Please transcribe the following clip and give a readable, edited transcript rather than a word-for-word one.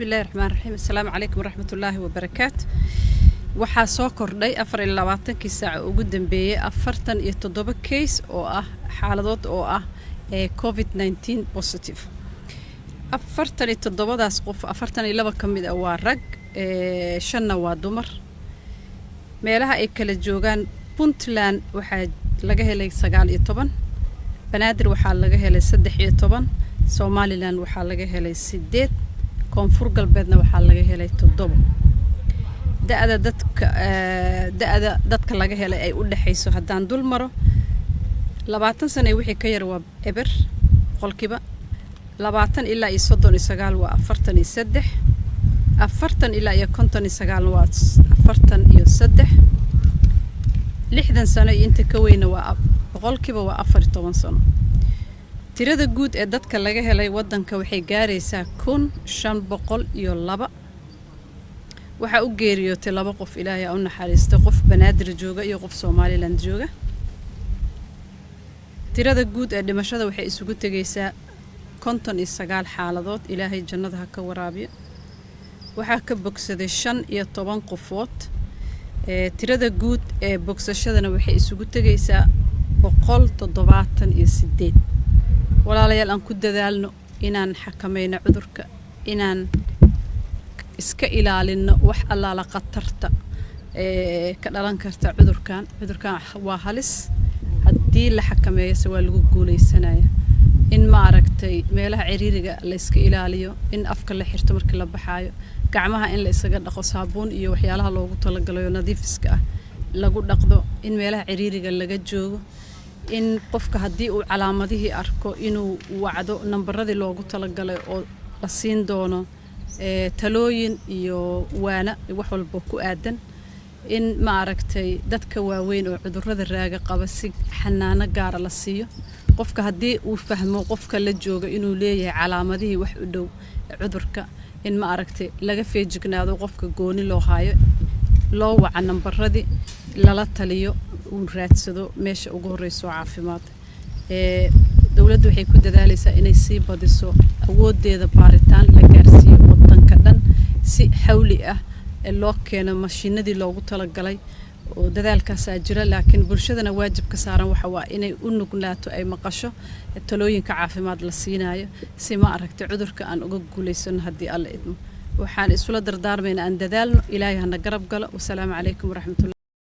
بسم الله الرحمن الرحيم. السلام عليكم ورحمة الله وبركاته. waxaa soo kordhay 24 saac ugu dambeeyay 47 case oo ah xaaladood oo ah COVID-19 positive. 47daas qof 42 kamid ah waa rag, 5 waa dumar. meelaha ay kala joogaan Puntland waxaa laga helay 19, Banaadir waxaa laga helay 13, Somaliland waxaa laga helay 8, Koonfur Galbeedna waxaa laga helay 7. da'da dadka laga helay ay u dhaxayso hadaan dul maro 20 sano wixii ka yar waa eber qolkiiba 20 ilaa 39 waa 43 40 ilaa 59 waa 43 60 sano inta ka weyn waa qolkiiba waa 14 sano. tirada guud ee dadka laga helay wadanka waxay gaaraysaa 1502. waxaa u geeriyootay 2 qof, Ilaahay u naxariisto, qof Banaadir jooga iyo qof Somaliland jooga. tirada guud ee dhimashada waxay isugu tagaysaa 59 xaaladood, Ilaahay jannada ha ka waraabiyo. waxaa ka bogsaday 15 qofood. tirada guud ee bogsashadana waxay isugu tagaysaa 178. walaalayaal aan ku dadaalno inaan xakameeyno cudurka, inaan iska ilaalino wax allaala qatarta ka dhalan karta cudurkan waa halis. haddii la xakameeyo waa lagu guuleysanaya. in ma aragtay meelaha ciriiriga la iska ilaaliyo, in afka la xirto markii la baxaayo, gacmaha in la isaga dhaqo saabuun iyo waxyaalaha loogu talagalayo nadiifiska ah lagu dhaqdo, in meelaha ciriiriga laga joogo, in qofka haddii uu calaamadihii arko inuu wacdo nambaradii loogu talagalay oo la siin doono talooyin iyo waana wax walba ku aadan. in ma aragtay dadka waaweyn oo cudurrada raaga qaba si xanaano gaar ah la siiyo. qofka haddii uu fahmo qofka la jooga inuu leeyahay calaamadihii wax u dhow cudurka, in ma aragtay laga feejignaado, qofka gooni loo haayo, loo waca nambaradii, lala taliyo, uu raadsado meesha ugu horeyso caafimaad. dawladdu waxay ku dadaalaysaa inay sii badiso awoodeeda baaritaan la gaarsiiyo wadanka dhan si xawli ah loo keeno mashiinadii loogu talagalay. oo dadaalkaas jira, laakiin bulshadana waajibka saaran waxa waa inay u nuglaato, ay maqasho talooyinka caafimaad la siinayo si ma aragtay cudurka aan uga guuleysano haddii alla idmo. waxaan isula dardaarmaynaa aan dadaalno. Ilaahay hana garab galo. Wassalaamu calaykum waraxmatullahi.